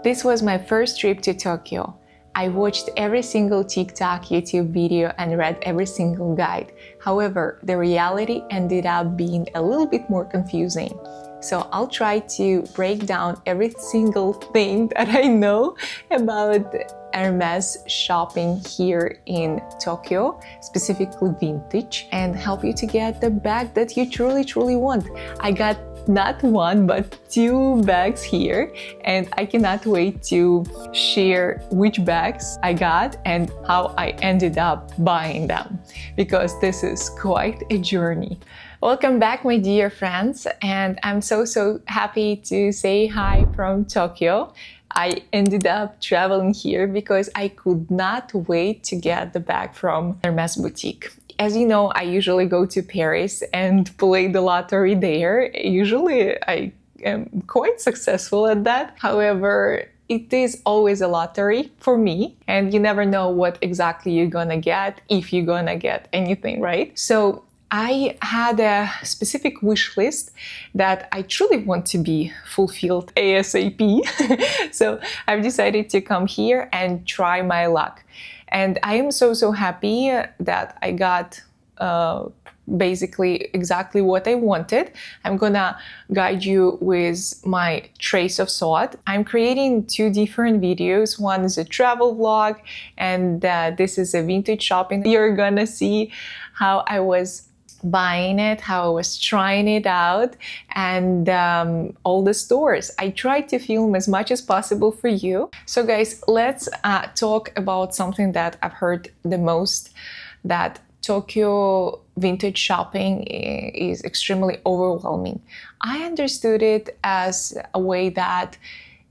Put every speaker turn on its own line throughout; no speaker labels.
This was my first trip to Tokyo. I watched every single TikTok, YouTube video and read every single guide. However, the reality ended up being a little bit more confusing. So I'll try to break down every single thing that I know about Hermes shopping here in Tokyo, specifically vintage, and help you to get the bag that you truly want. I got not one but two bags here, and I cannot wait to share which bags I got and how I ended up buying them, because this is quite a journey. Welcome back, my dear friends, and I'm so happy to say hi from Tokyo. I ended up traveling here because I could not wait to get the bag from Hermes boutique. As you know, I usually go to Paris and play the lottery there. Usually I am quite successful at that. However, it is always a lottery for me, and you never know what exactly you're gonna get, if you're gonna get anything, right? So I had a specific wish list that I truly want to be fulfilled ASAP. So I've decided to come here and try my luck. And I am so happy that I got basically exactly what I wanted. I'm gonna guide you with my trace of thought. I'm creating two different videos. One is a travel vlog, and this is a vintage shopping. You're gonna see how I was buying it, how I was trying it out, and all the stores. I tried to film as much as possible for you. So guys, let's talk about something that I've heard the most, that Tokyo vintage shopping is extremely overwhelming. I understood it as a way that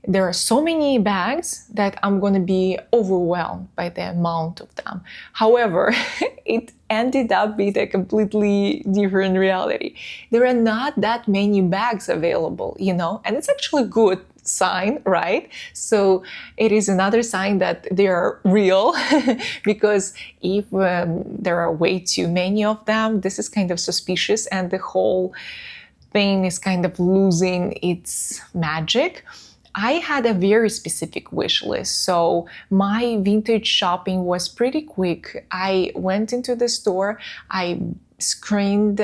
there are so many bags that I'm going to be overwhelmed by the amount of them. However, it ended up being a completely different reality. There are not that many bags available, you know, and it's actually a good sign, right? So it is another sign that they are real, because if there are way too many of them, this is kind of suspicious and the whole thing is kind of losing its magic. I had a very specific wish list, so my vintage shopping was pretty quick. I went into the store, I screened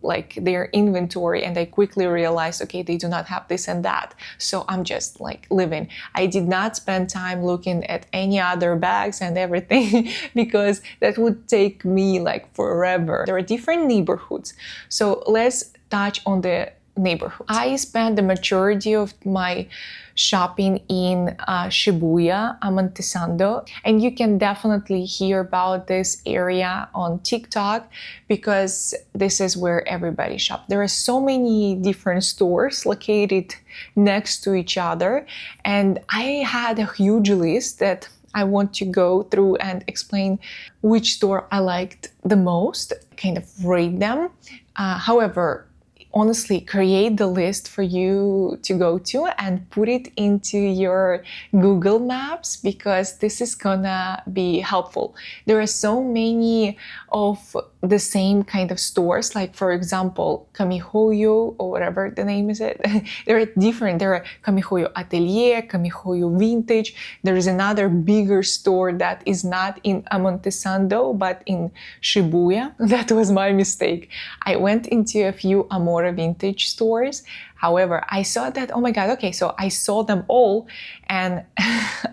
like their inventory, and I quickly realized, okay, they do not have this and that. So I'm just like living. I did not spend time looking at any other bags and everything because that would take me like forever. There are different neighborhoods. So let's touch on the neighborhood. I spent the majority of my shopping in Shibuya, Amontesando, and you can definitely hear about this area on TikTok because this is where everybody shops. There are so many different stores located next to each other, and I had a huge list that I want to go through and explain which store I liked the most, kind of rate them. However, honestly, create the list for you to go to and put it into your Google Maps, because this is gonna be helpful. There are so many of the same kind of stores, like for example, Komehyo or whatever the name is it. There are different. There are Komehyo Atelier, Komehyo Vintage. There is another bigger store that is not in Amontesando but in Shibuya. That was my mistake. I went into a few Amore Vintage stores. However, I saw that, oh my God, okay, so I saw them all, and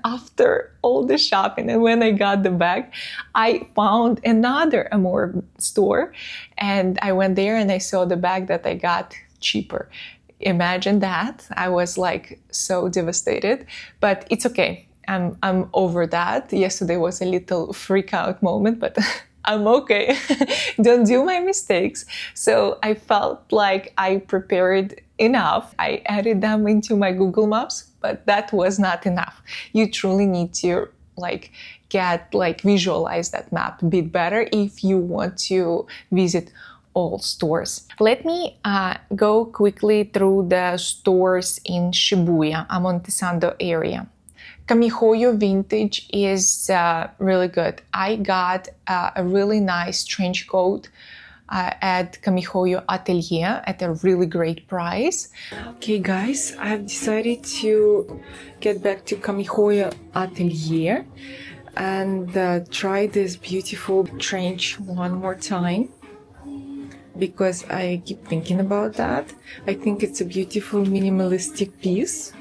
after all the shopping and when I got the bag, I found another Amore store, and I went there and I saw the bag that I got cheaper. Imagine that. I was like so devastated, but it's okay. I'm over that. Yesterday was a little freak out moment, but I'm okay. Don't do my mistakes. So I felt like I prepared enough. I added them into my Google Maps, but that was not enough. You truly need to visualize that map a bit better if you want to visit all stores. Let me go quickly through the stores in Shibuya, Amontesando area. Komehyo Vintage is really good. I got a really nice trench coat at Komehyo Atelier at a really great price. Okay guys, I've decided to get back to Komehyo Atelier and try this beautiful trench one more time, because I keep thinking about that. I think it's a beautiful minimalistic piece,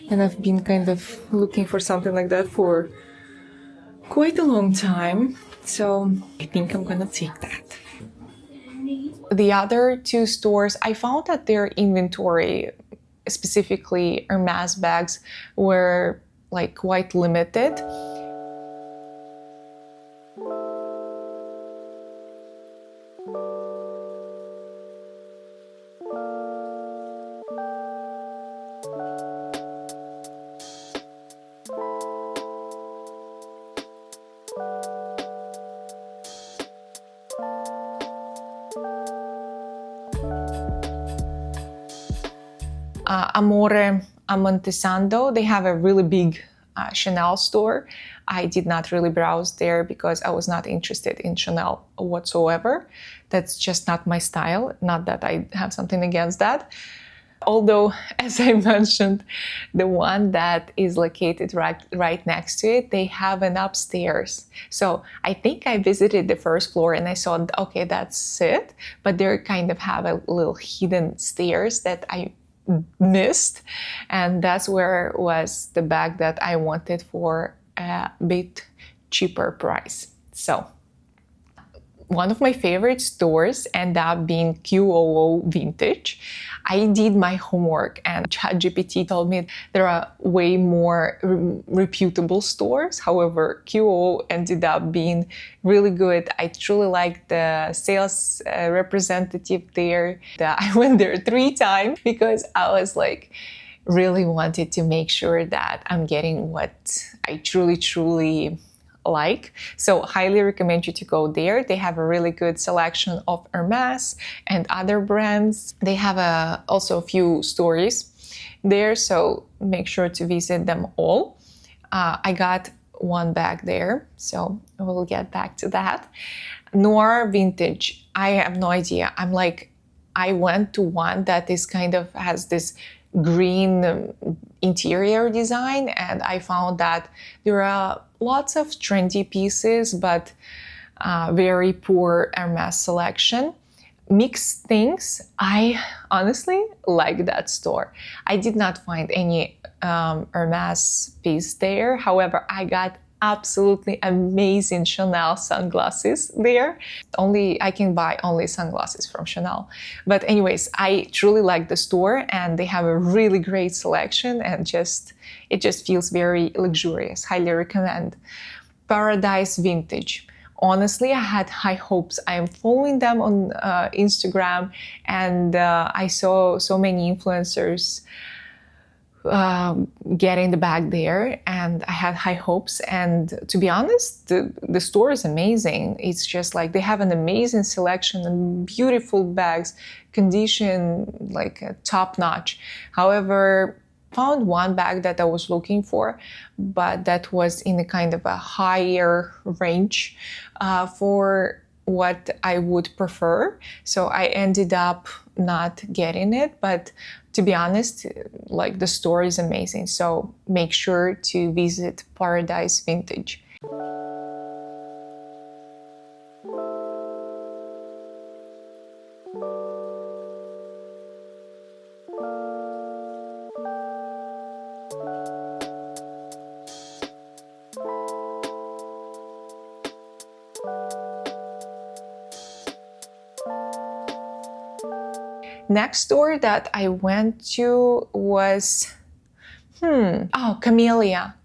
and I've been kind of looking for something like that for quite a long time, so I think I'm gonna take that. The other two stores, I found that their inventory, specifically Hermès bags, were like quite limited. Amore Amontesando, they have a really big Chanel store. I did not really browse there because I was not interested in Chanel whatsoever. That's just not my style. Not that I have something against that. Although, as I mentioned, the one that is located right next to it, they have an upstairs. So I think I visited the first floor and I saw, okay, that's it. But they kind of have a little hidden stairs that I missed, and that's where was the bag that I wanted for a bit cheaper price. So one of my favorite stores ended up being QOO Vintage. I did my homework and ChatGPT told me there are way more reputable stores. However, QOO ended up being really good. I truly liked the sales representative there. I went there 3 times because I was like, really wanted to make sure that I'm getting what I truly like. So highly recommend you to go there. They have a really good selection of Hermès and other brands. They have also a few stores there, so make sure to visit them all. I got one bag there, so we'll get back to that. Noir Vintage, I have no idea. I went to one that is kind of has this green interior design, and I found that there are lots of trendy pieces, but very poor Hermès selection. Mixed things. I honestly like that store. I did not find any Hermès piece there. However, I got absolutely amazing Chanel sunglasses there. I can buy only sunglasses from Chanel. But anyways, I truly like the store and they have a really great selection, and it just feels very luxurious. Highly recommend. Paradise Vintage. Honestly, I had high hopes. I am following them on Instagram, and I saw so many influencers getting the bag there, and I had high hopes. And to be honest, the store is amazing. It's just like they have an amazing selection and beautiful bags, condition like top notch. However, found one bag that I was looking for, but that was in a kind of a higher range for what I would prefer. So I ended up not getting it, but to be honest, like the store is amazing. So make sure to visit Paradise Vintage. Next store that I went to was Camellia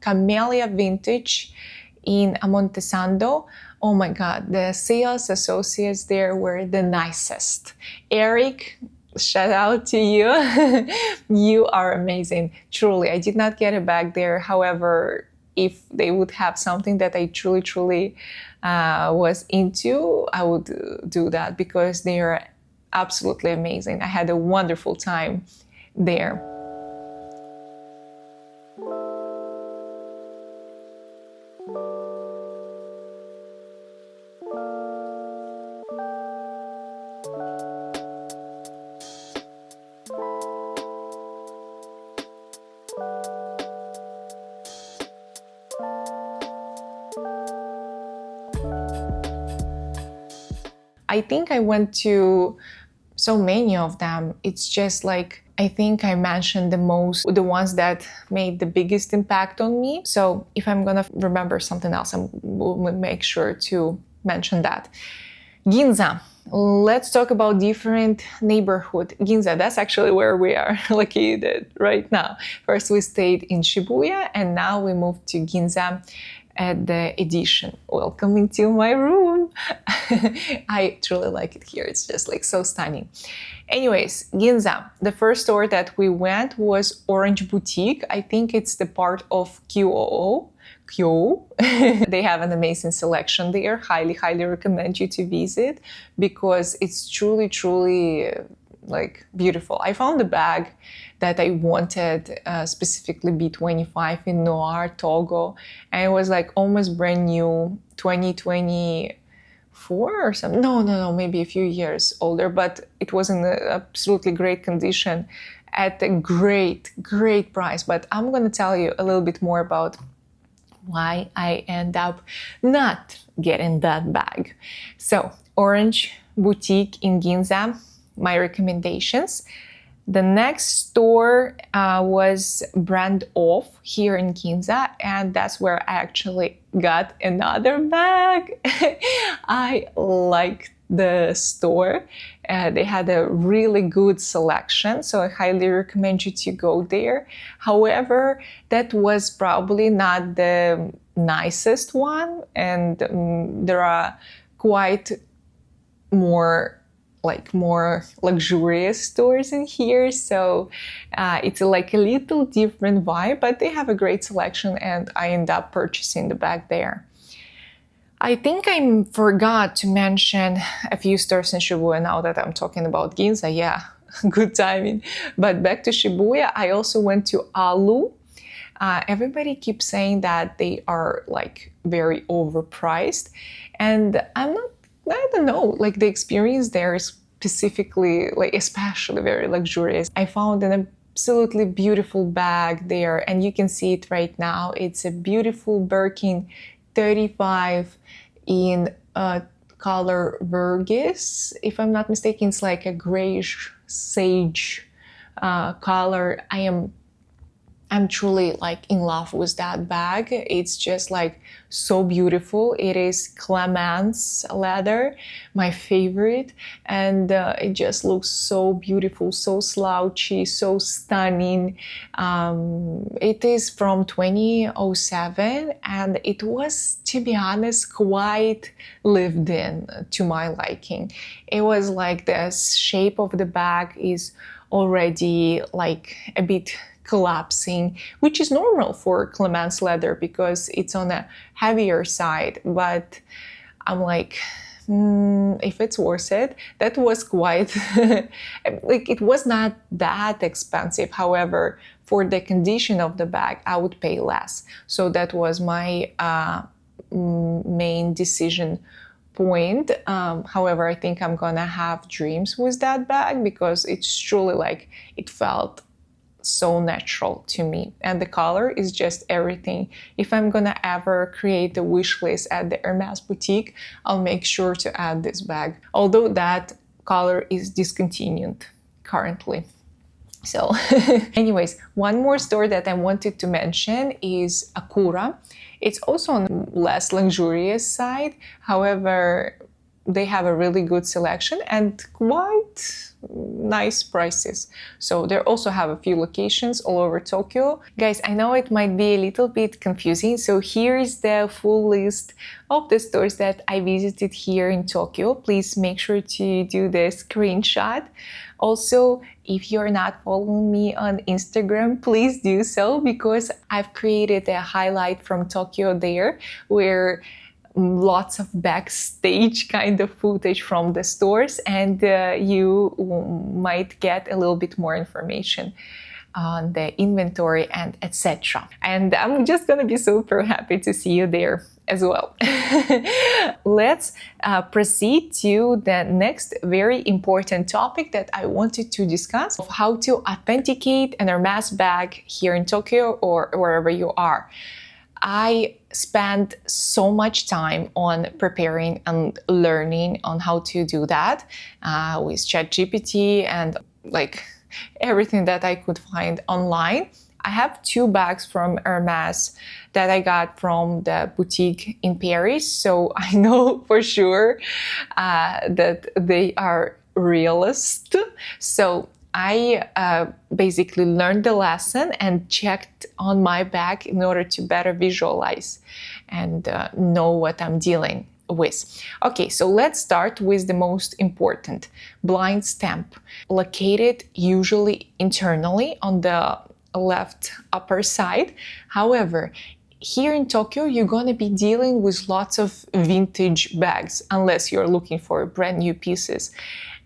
Vintage in Amontesando. Oh my god, the sales associates there were the nicest. Eric, shout out to you. You are amazing. Truly, I did not get a bag there. However, if they would have something that I truly was into, I would do that because they are absolutely amazing. I had a wonderful time there. I think I went to so many of them. It's just like, I think I mentioned the ones that made the biggest impact on me. So if I'm gonna remember something else, I will make sure to mention that. Ginza. Let's talk about different neighborhood. Ginza, that's actually where we are located right now. First we stayed in Shibuya and now we moved to Ginza at the Edition. Welcome into my room. I truly like it here. It's just like so stunning. Anyways, Ginza, the first store that we went was Orange Boutique. I think it's the part of QOO. They have an amazing selection there. Highly recommend you to visit because it's truly like beautiful. I found a bag that I wanted, specifically B25 in Noir Togo, and it was like almost brand new, 2024 or something. No, maybe a few years older, but it was in absolutely great condition at a great price. But I'm gonna tell you a little bit more about why I end up not getting that bag. So, Orange Boutique in Ginza, my recommendations. The next store was Brand Off here in Ginza, and that's where I actually got another bag. I liked the store. They had a really good selection, so I highly recommend you to go there. However, that was probably not the nicest one, and there are quite more luxurious stores in here, so it's like a little different vibe, but they have a great selection and I end up purchasing the bag there. I think I forgot to mention a few stores in Shibuya now that I'm talking about Ginza. Yeah, good timing. But back to Shibuya, I also went to Alu. Everybody keeps saying that they are like very overpriced, and I don't know, like the experience there is specifically, like especially very luxurious. I found an absolutely beautiful bag there, and you can see it right now. It's a beautiful Birkin 35 in color Vergis. If I'm not mistaken, it's like a grayish sage color. I'm truly like in love with that bag. It's just like so beautiful. It is Clemence leather, my favorite, and it just looks so beautiful, so slouchy, so stunning. It is from 2007, and it was, to be honest, quite lived in to my liking. It was like the shape of the bag is already like a bit collapsing, which is normal for Clemence leather because it's on a heavier side, but I'm like, if it's worth it. That was quite like, it was not that expensive. However, for the condition of the bag, I would pay less. So that was my main decision point. However, I think I'm gonna have dreams with that bag because it's truly like, it felt so natural to me, and the color is just everything. If I'm gonna ever create a wish list at the Hermès boutique, I'll make sure to add this bag, although that color is discontinued currently. So anyways, one more store that I wanted to mention is Akura. It's also on the less luxurious side. However, they have a really good selection and quite nice prices. So they also have a few locations all over Tokyo. Guys, I know it might be a little bit confusing, so here is the full list of the stores that I visited here in Tokyo. Please make sure to do the screenshot. Also, if you're not following me on Instagram, please do so, because I've created a highlight from Tokyo there where lots of backstage kind of footage from the stores, and you might get a little bit more information on the inventory and etc. And I'm just gonna be super happy to see you there as well. Let's proceed to the next very important topic that I wanted to discuss, of how to authenticate an Hermès bag here in Tokyo or wherever you are. I spent so much time on preparing and learning on how to do that with ChatGPT and like everything that I could find online. I have 2 bags from Hermes that I got from the boutique in Paris, so I know for sure that they are realist. So I basically learned the lesson and checked on my bag in order to better visualize and know what I'm dealing with. Okay, so let's start with the most important, blind stamp, located usually internally on the left upper side. However, here in Tokyo, you're going to be dealing with lots of vintage bags, unless you're looking for brand new pieces.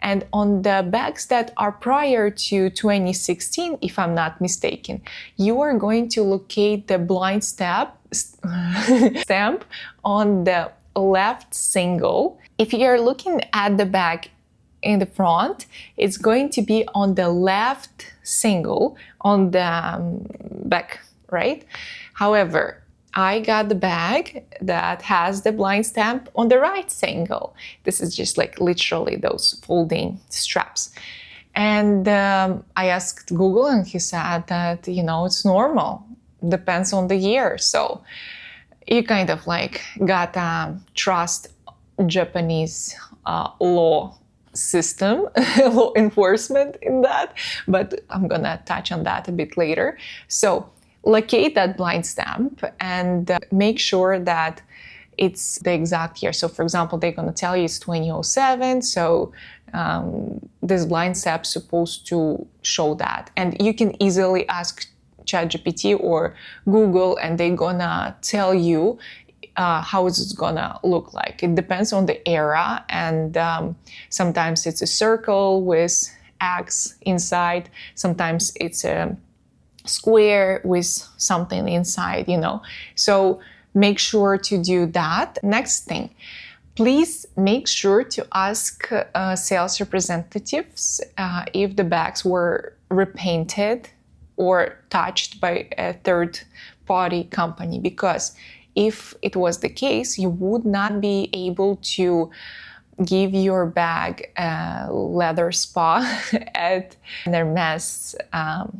And on the bags that are prior to 2016, if I'm not mistaken, you are going to locate the blind stamp on the left single. If you're looking at the bag in the front, it's going to be on the left single on the back, right? However, I got the bag that has the blind stamp on the right single. This is just like literally those folding straps. And I asked Google and he said that, you know, it's normal, depends on the year. So you kind of like gotta trust Japanese law system, law enforcement in that, but I'm gonna touch on that a bit later. So locate that blind stamp and make sure that it's the exact year. So for example, they're gonna tell you it's 2007, so this blind stamp's supposed to show that. And you can easily ask ChatGPT or Google and they're gonna tell you how it's gonna look like. It depends on the era, and sometimes it's a circle with X inside, sometimes it's a square with something inside, you know. So make sure to do that. Next thing, please make sure to ask sales representatives if the bags were repainted or touched by a third-party company, because if it was the case, you would not be able to give your bag a leather spa at an Hermes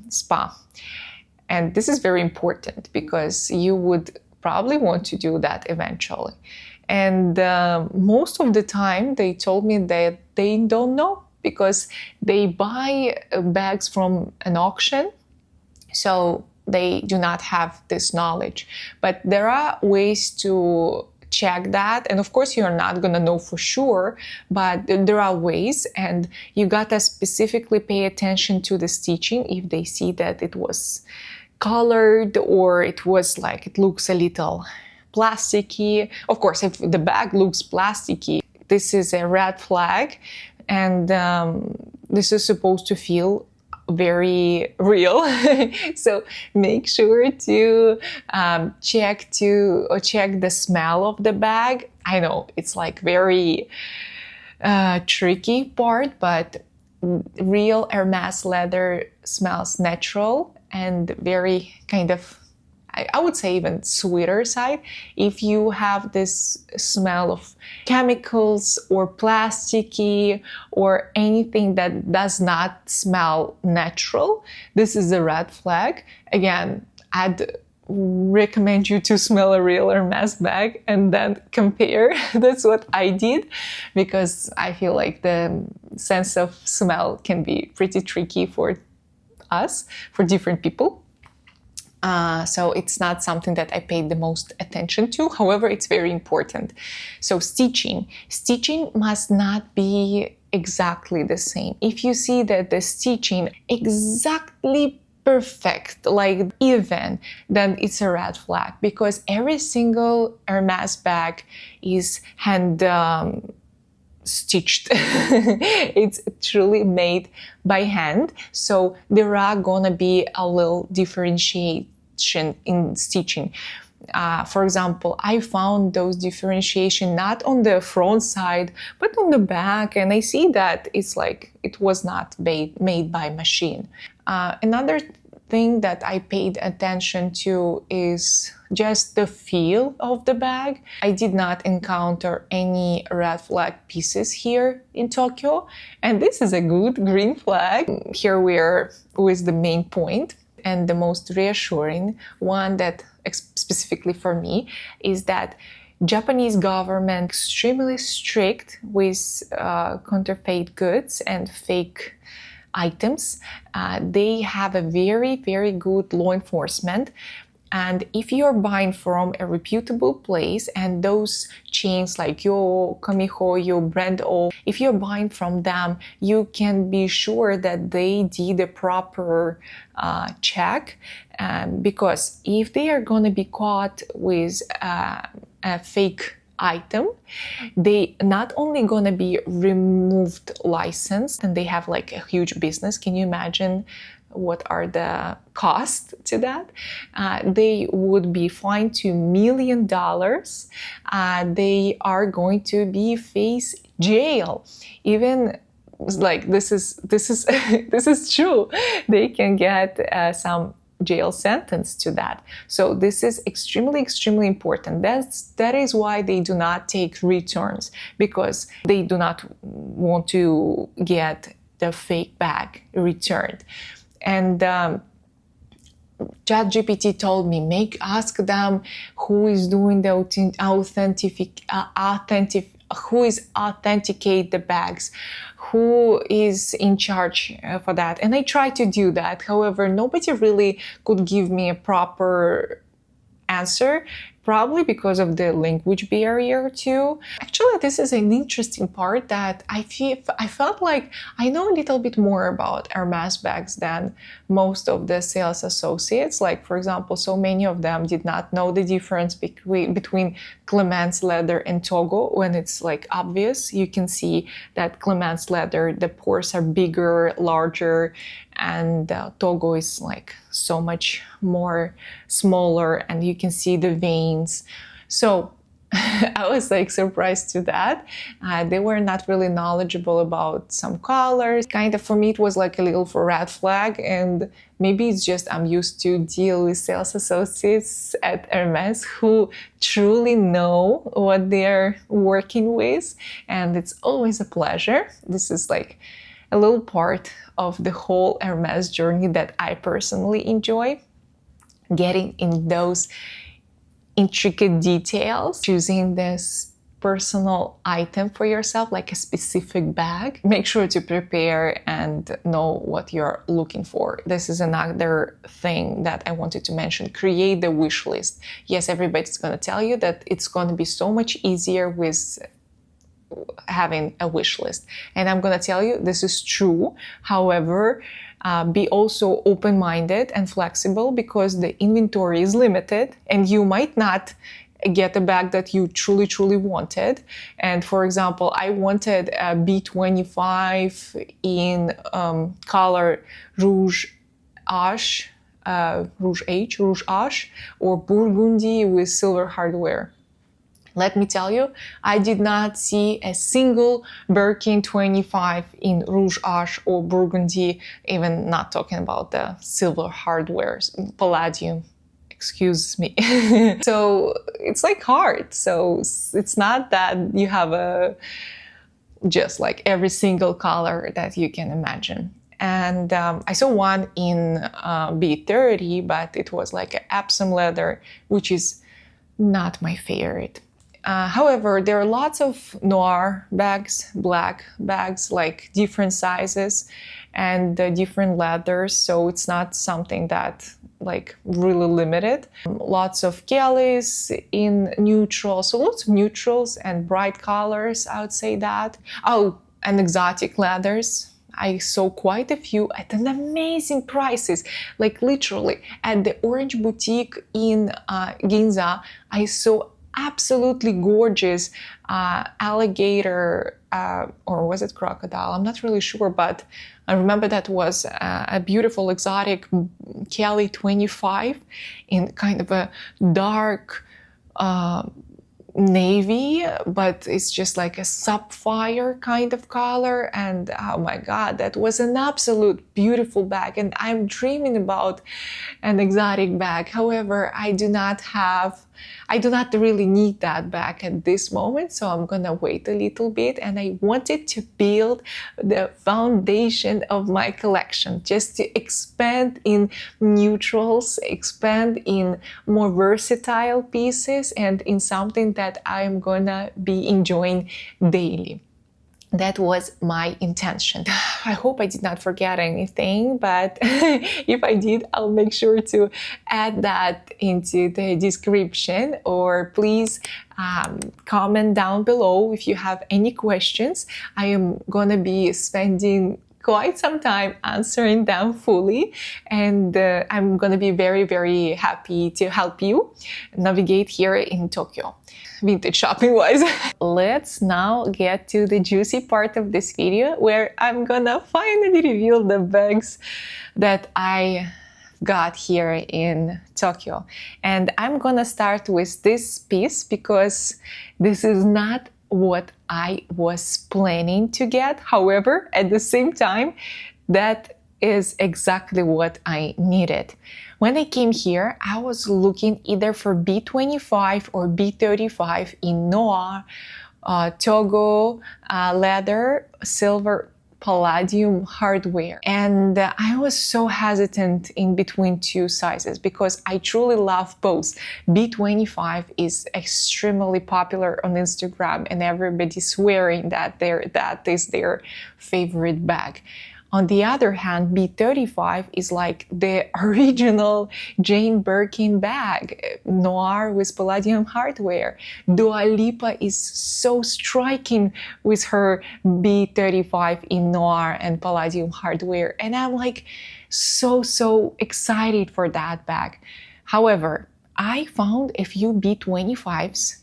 spa. And this is very important because you would probably want to do that eventually. And most of the time they told me that they don't know because they buy bags from an auction. So they do not have this knowledge. But there are ways to check that. And of course, you're not going to know for sure, but there are ways. And you got to specifically pay attention to the stitching if they see that it was colored or it was like it looks a little plasticky. Of course, if the bag looks plasticky, this is a red flag. And this is supposed to feel very real. So make sure to check the smell of the bag. I know it's like very tricky part, but real Hermes leather smells natural and very kind of, I would say even sweeter side. If you have this smell of chemicals or plasticky or anything that does not smell natural, this is a red flag. Again, I'd recommend you to smell a real Hermes bag and then compare. That's what I did, because I feel like the sense of smell can be pretty tricky for us, for different people. So it's not something that I paid the most attention to. However, it's very important. So stitching must not be exactly the same. If you see that the stitching exactly perfect, like even, then it's a red flag, because every single Hermes bag is hand stitched. It's truly made by hand, so there are gonna be a little differentiation in stitching. For example, I found those differentiation not on the front side but on the back, and I see that it's like it was not made by machine. Another thing that I paid attention to is just the feel of the bag. I did not encounter any red flag pieces here in Tokyo, and this is a good green flag. Here we are with the main point, and the most reassuring one that specifically for me is that Japanese government extremely strict with counterfeit goods and fake items. They have a very, very good law enforcement. And if you're buying from a reputable place, and those chains like QOO, Komehyo, Brand O, if you're buying from them, you can be sure that they did a proper check. Because if they are going to be caught with a fake item, they not only going to be removed license, and they have like a huge business. Can you imagine what are the costs to that? They would be fined $2 million. They are going to be face jail. Even like this is this is true. They can get some jail sentence to that. So this is extremely, extremely important. That is why they do not take returns, because they do not want to get the fake bag returned. And ChatGPT told me, ask them who is doing the who is authenticate the bags, who is in charge for that. And I tried to do that. However, nobody really could give me a proper answer, probably because of the language barrier too. Actually, this is an interesting part that I felt like I know a little bit more about Hermès bags than most of the sales associates. Like, for example, so many of them did not know the difference between Clemence leather and Togo, when it's like obvious. You can see that Clemence leather, the pores are bigger, larger, and Togo is like so much more smaller, and you can see the veins. So I was like surprised to that. They were not really knowledgeable about some colors. Kind of for me it was like a little red flag, and maybe it's just I'm used to deal with sales associates at Hermes who truly know what they're working with, and it's always a pleasure. This is like a little part of the whole Hermes journey that I personally enjoy, getting in those intricate details, choosing this personal item for yourself, like a specific bag. Make sure to prepare and know what you're looking for. This is another thing that I wanted to mention. Create the wish list. Yes, everybody's going to tell you that it's going to be so much easier with having a wish list. And I'm going to tell you this is true. However, be also open-minded and flexible, because the inventory is limited and you might not get a bag that you truly wanted. And for example, I wanted a B25 in color Rouge Ash, Rouge Ash, or Burgundy with silver hardware. Let me tell you, I did not see a single Birkin 25 in Rouge Ash or Burgundy, even not talking about the silver hardware, palladium, excuse me. So it's like hard. So it's not that you have just like every single color that you can imagine. And I saw one in B30, but it was like an Epsom leather, which is not my favorite. However, there are lots of noir bags, black bags, like different sizes and different leathers. So it's not something that like really limited. Lots of Kellys in neutral. So lots of neutrals and bright colors, I would say that. Oh, and exotic leathers. I saw quite a few at an amazing prices. Like literally at the Orange Boutique in Ginza, I saw absolutely gorgeous alligator, or was it crocodile? I'm not really sure, but I remember that was a beautiful exotic Kelly 25 in kind of a dark navy, but it's just like a sapphire kind of color. And oh my god, that was an absolute beautiful bag, and I'm dreaming about an exotic bag. However, I do not really need that bag at this moment, so I'm gonna wait a little bit. And I wanted to build the foundation of my collection, just to expand in neutrals, expand in more versatile pieces, and in something that I'm gonna be enjoying daily. That was my intention. I hope I did not forget anything, but if I did, I'll make sure to add that into the description, or please comment down below if you have any questions. I am gonna be spending quite some time answering them fully, and I'm gonna be very, very happy to help you navigate here in Tokyo, vintage shopping wise. Let's now get to the juicy part of this video, where I'm gonna finally reveal the bags that I got here in Tokyo. And I'm gonna start with this piece because this is not what I was planning to get. However, at the same time, that is exactly what I needed. When I came here, I was looking either for B25 or B35 in noir, Togo, leather, silver, palladium hardware. And I was so hesitant in between two sizes because I truly love both. B25 is extremely popular on Instagram, and everybody's swearing that that is their favorite bag. On the other hand, B35 is like the original Jane Birkin bag, noir with palladium hardware. Dua Lipa is so striking with her B35 in noir and palladium hardware. And I'm like so excited for that bag. However, I found a few B25s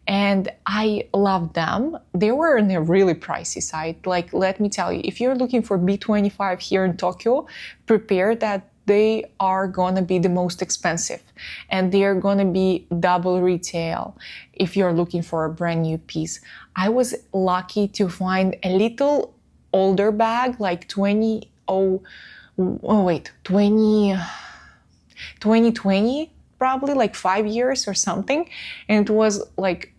and I love them. They were on a really pricey side. Like, let me tell you, if you're looking for B25 here in Tokyo, prepare that they are gonna be the most expensive, and they're gonna be double retail if you're looking for a brand new piece. I was lucky to find a little older bag, like 2020, probably like 5 years or something, and it was like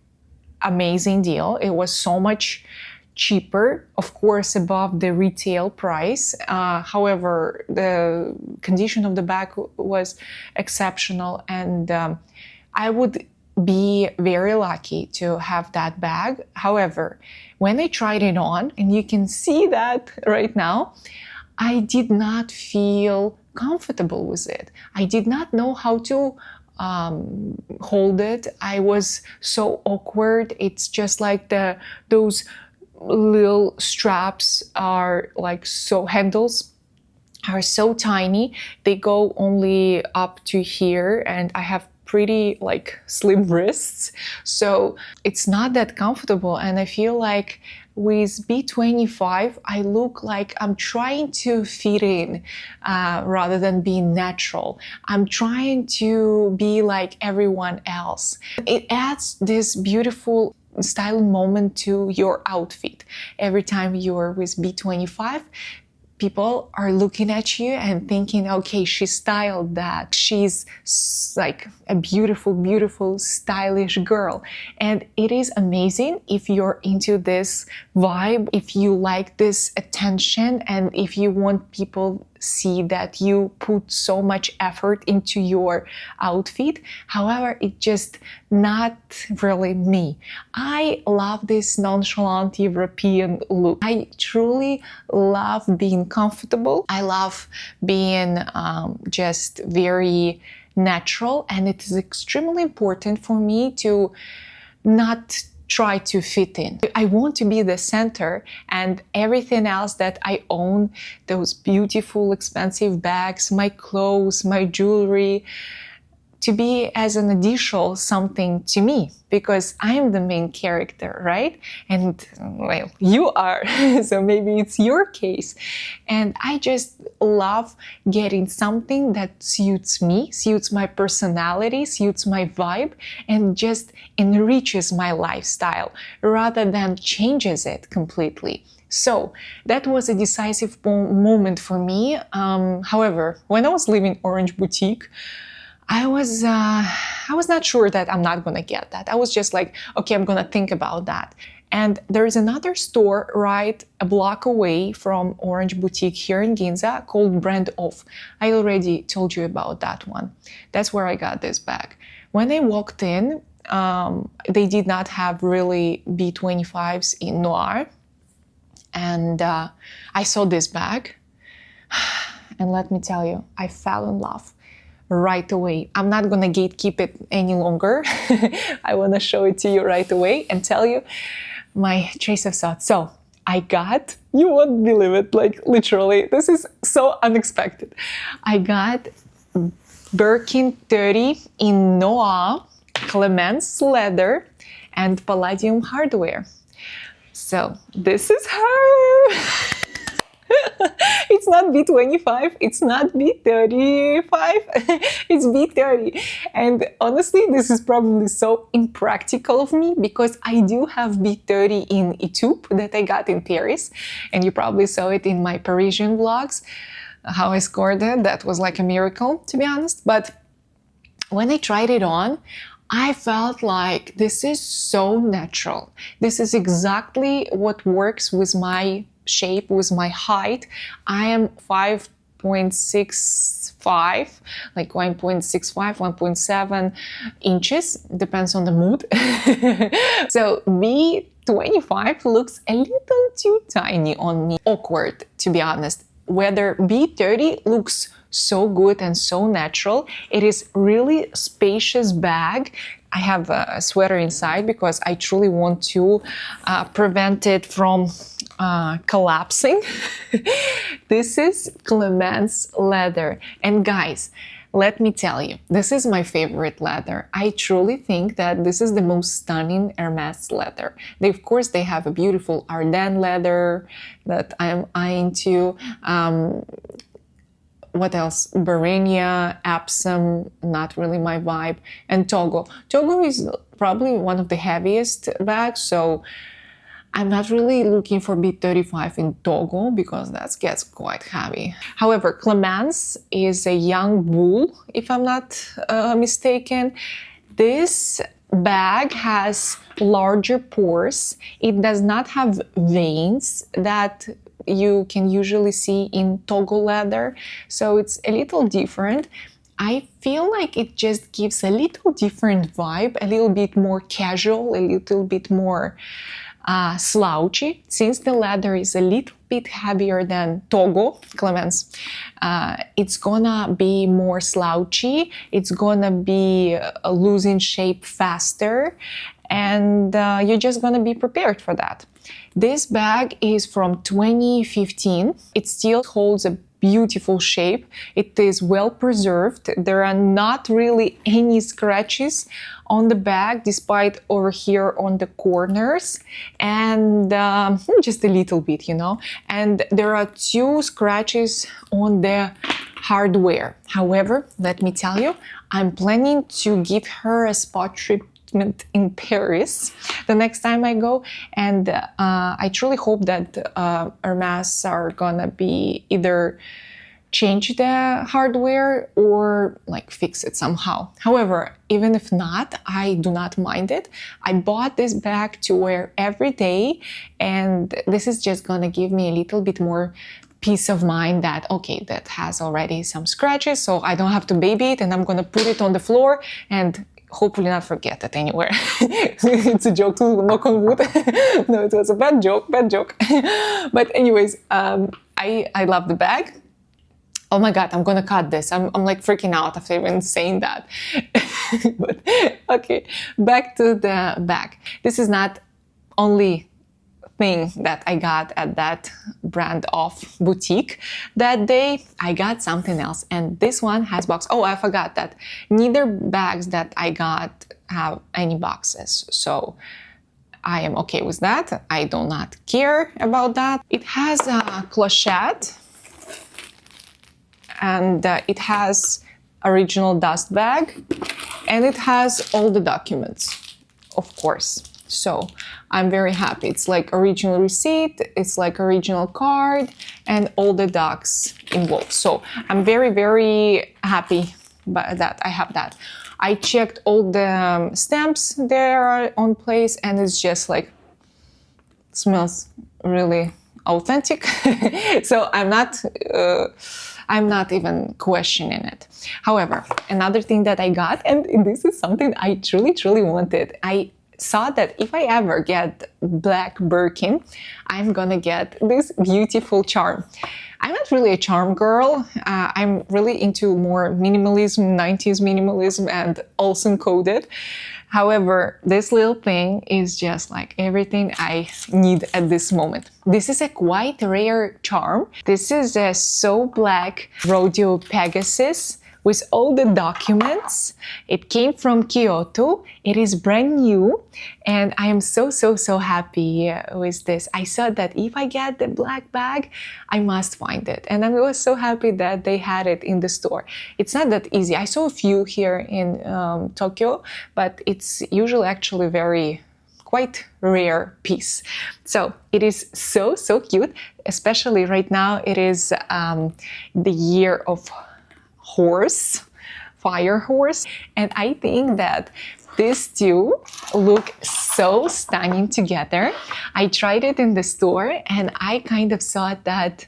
amazing deal. It was so much cheaper, of course, above the retail price. However, the condition of the bag was exceptional, and I would be very lucky to have that bag. However, when I tried it on, and you can see that right now, I did not feel comfortable with it. I did not know how to hold it. I was so awkward. It's just like those little straps are like handles are so tiny. They go only up to here, and I have pretty like slim wrists, so it's not that comfortable. And I feel like with B25, I look like I'm trying to fit in rather than being natural. I'm trying to be like everyone else. It adds this beautiful styling moment to your outfit. Every time you're with B25, people are looking at you and thinking, okay, she styled that. She's like a beautiful, stylish girl. And it is amazing if you're into this vibe, if you like this attention, and if you want people see that you put so much effort into your outfit. However, it's just not really me. I love this nonchalant European look. I truly love being comfortable. I love being just very natural, and it is extremely important for me to not try to fit in. I want to be the center, and everything else that I own, those beautiful expensive bags, my clothes, my jewelry, to be as an additional something to me, because I am the main character, right? And well, you are, so maybe it's your case. And I just love getting something that suits me, suits my personality, suits my vibe, and just enriches my lifestyle rather than changes it completely. So that was a decisive moment for me. However, when I was leaving Orange Boutique, I was not sure that I'm not gonna get that. I was just like, okay, I'm gonna think about that. And there is another store right a block away from Orange Boutique here in Ginza called Brand Off. I already told you about that one. That's where I got this bag. When I walked in, they did not have really B25s in Noir. And I saw this bag. And let me tell you, I fell in love right away. I'm not gonna gatekeep it any longer. I wanna show it to you right away and tell you my trace of thought. So I got, you won't believe it, like literally, this is so unexpected. I got Birkin 30 in Noir, Clemence leather, and palladium hardware. So this is her. It's not B25, it's not B35, it's B30. And honestly, this is probably so impractical of me because I do have B30 in Etoupe that I got in Paris. And you probably saw it in my Parisian vlogs, how I scored it. That was like a miracle, to be honest. But when I tried it on, I felt like this is so natural. This is exactly what works with my shape, with my height. I am 5.65, like 1.65, 1.7 inches, depends on the mood. So B25 looks a little too tiny on me. Awkward, to be honest. Whether B30 looks so good and so natural. It is really spacious bag. I have a sweater inside because I truly want to prevent it from collapsing. This is Clemence leather. And guys, let me tell you, this is my favorite leather. I truly think that this is the most stunning Hermès leather. Of course, they have a beautiful Ardennes leather that I'm eyeing to. What else? Barenia, Epsom, not really my vibe. And Togo. Togo is probably one of the heaviest bags, so I'm not really looking for B35 in Togo because that gets quite heavy. However, Clemence is a young bull, if I'm not mistaken. This bag has larger pores. It does not have veins that you can usually see in Togo leather, so it's a little different. I feel like it just gives a little different vibe, a little bit more casual, a little bit more slouchy. Since the leather is a little bit heavier than Togo, Clemence, it's gonna be more slouchy, it's gonna be losing shape faster, and you're just gonna be prepared for that. This bag is from 2015. It still holds a beautiful shape. It is well preserved. There are not really any scratches on the bag, despite over here on the corners, and just a little bit, you know. And there are 2 scratches on the hardware. However, let me tell you, I'm planning to give her a spot treatment in Paris the next time I go, and I truly hope that Hermès are gonna be either change the hardware or like fix it somehow. However, even if not, I do not mind it. I bought this bag to wear every day, and this is just gonna give me a little bit more peace of mind that, okay, that has already some scratches, so I don't have to baby it, and I'm gonna put it on the floor and hopefully not forget it anywhere. It's a joke to knock on wood. No, it was a bad joke. But anyways, I love the bag. Oh my God, I'm gonna cut this. I'm like freaking out after even saying that. But okay, back to the bag. This is not only thing that I got at that brand of boutique that day, I got something else. And this one has box. Oh, I forgot that neither bags that I got have any boxes. So I am okay with that. I do not care about that. It has a clochette and it has original dust bag and it has all the documents, of course. So I'm very happy. It's like original receipt, it's like original card and all the docs involved. So I'm very, very happy by that. I have that. I checked all the stamps there on place and it's just like, smells really authentic. So I'm not even questioning it. However, another thing that I got, and this is something I truly, truly wanted. I saw that if I ever get black Birkin, I'm gonna get this beautiful charm. I'm not really a charm girl. I'm really into more minimalism, 90s minimalism, and Olsen coded. However, this little thing is just like everything I need at this moment. This is a quite rare charm. This is a So Black Rodeo Pegasus with all the documents. It came from Kyoto. It is brand new and I am so happy with this. I saw that if I get the black bag, I must find it. And I was so happy that they had it in the store. It's not that easy. I saw a few here in Tokyo, but it's usually actually quite rare piece. So it is so cute, especially right now. It is the year of fire horse, and I think that these two look so stunning together. I tried it in the store and I kind of thought that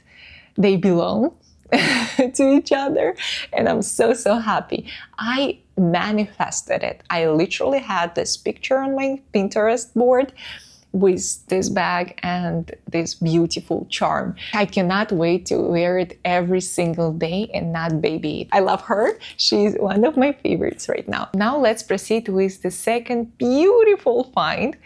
they belong to each other, and I'm so happy. I manifested it. I literally had this picture on my Pinterest board with this bag and this beautiful charm. I cannot wait to wear it every single day and not baby it. I love her. She's one of my favorites right now. Now let's proceed with the second beautiful find.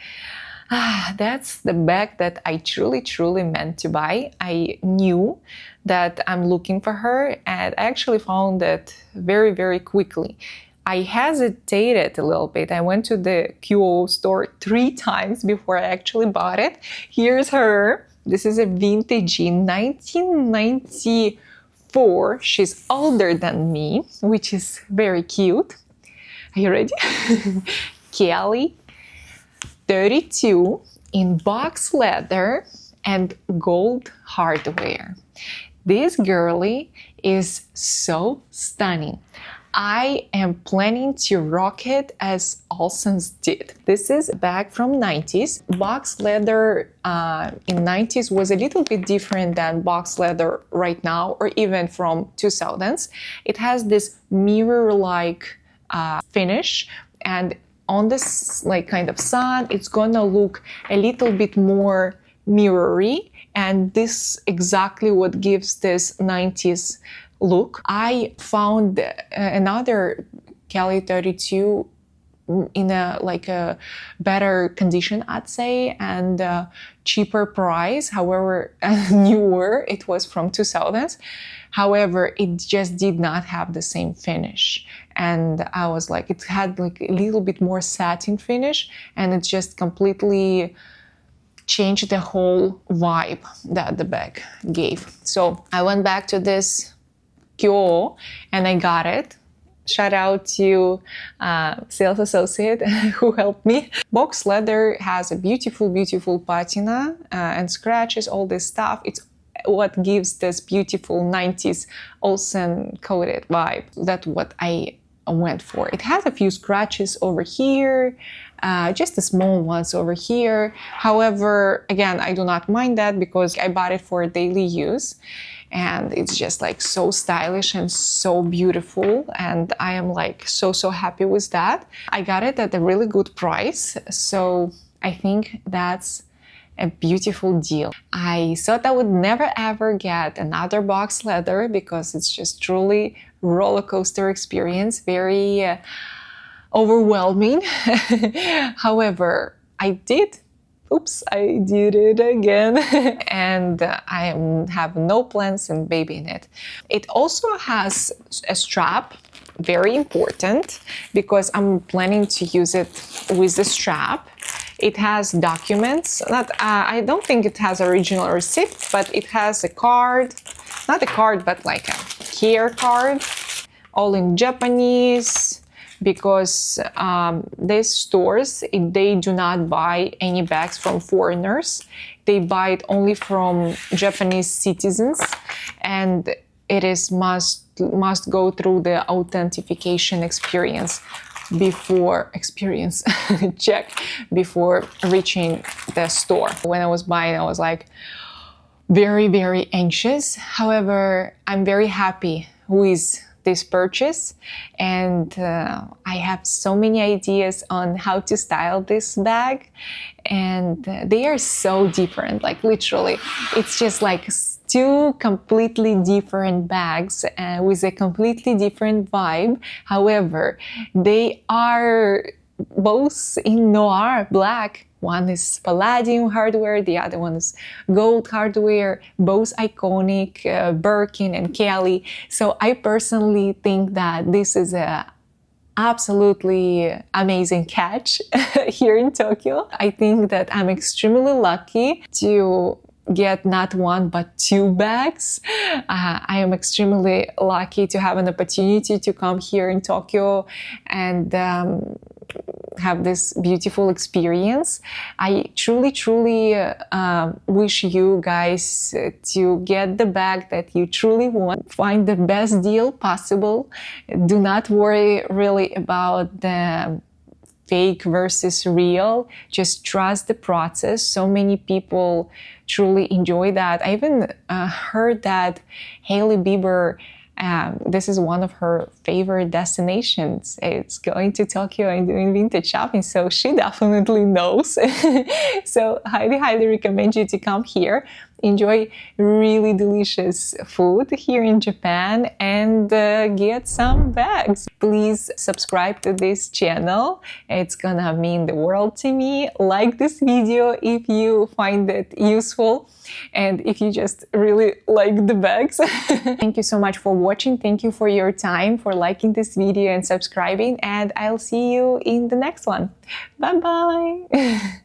That's the bag that I truly meant to buy. I knew that I'm looking for her and I actually found it very quickly. I hesitated a little bit. I went to the QOO store 3 times before I actually bought it. Here's her. This is a vintage 1994. She's older than me, which is very cute. Are you ready? Kelly 32 in box leather and gold hardware. This girlie is so stunning. I am planning to rock it as Olsen's did. This is a bag from 90s. Box leather in 90s was a little bit different than box leather right now or even from 2000s. It has this mirror-like finish, and on this like kind of sun, it's gonna look a little bit more mirrory, and this exactly what gives this 90s look. I found another Kelly 32 in a better condition, I'd say, and cheaper price. However, newer. It was from 2000s. However, it just did not have the same finish. And I was like, it had like a little bit more satin finish, and it just completely changed the whole vibe that the bag gave. So I went back to this QOO and I got it. Shout out to sales associate who helped me. Box leather has a beautiful patina and scratches, all this stuff. It's what gives this beautiful 90s Olsen coated vibe. That's what I went for. It has a few scratches over here, just the small ones over here. However, again, I do not mind that because I bought it for daily use. And it's just like so stylish and so beautiful. And I am like so happy with that. I got it at a really good price. So I think that's a beautiful deal. I thought I would never ever get another box leather because it's just truly roller coaster experience, very overwhelming. However, I did oops, I did it again. And I have no plants and baby in it. It also has a strap, very important, because I'm planning to use it with the strap. It has documents. I don't think it has original receipt, but it has a card, not a card, but like a care card, all in Japanese, because these stores, they do not buy any bags from foreigners. They buy it only from Japanese citizens, and it is must go through the authentication check before reaching the store. When I was buying, I was like very, very anxious. However, I'm very happy with this purchase, and I have so many ideas on how to style this bag, and they are so different, like literally it's just like two completely different bags with a completely different vibe. However, they are both in noir black. One is palladium hardware, the other one is gold hardware, both iconic, Birkin and Kelly. So I personally think that this is a absolutely amazing catch here in Tokyo. I think that I'm extremely lucky to get not one but two bags. I am extremely lucky to have an opportunity to come here in Tokyo and have this beautiful experience. I truly wish you guys to get the bag that you truly want. Find the best deal possible. Do not worry really about the fake versus real. Just trust the process. So many people truly enjoy that. I even heard that Hailey Bieber, this is one of her favorite destinations. It's going to Tokyo and doing vintage shopping, so she definitely knows. So highly recommend you to come here, enjoy really delicious food here in Japan, and get some bags. Please subscribe to this channel. It's gonna mean the world to me. Like this video if you find it useful, and if you just really like the bags. Thank you so much for watching. Thank you for your time, for liking this video and subscribing, and I'll see you in the next one. Bye bye.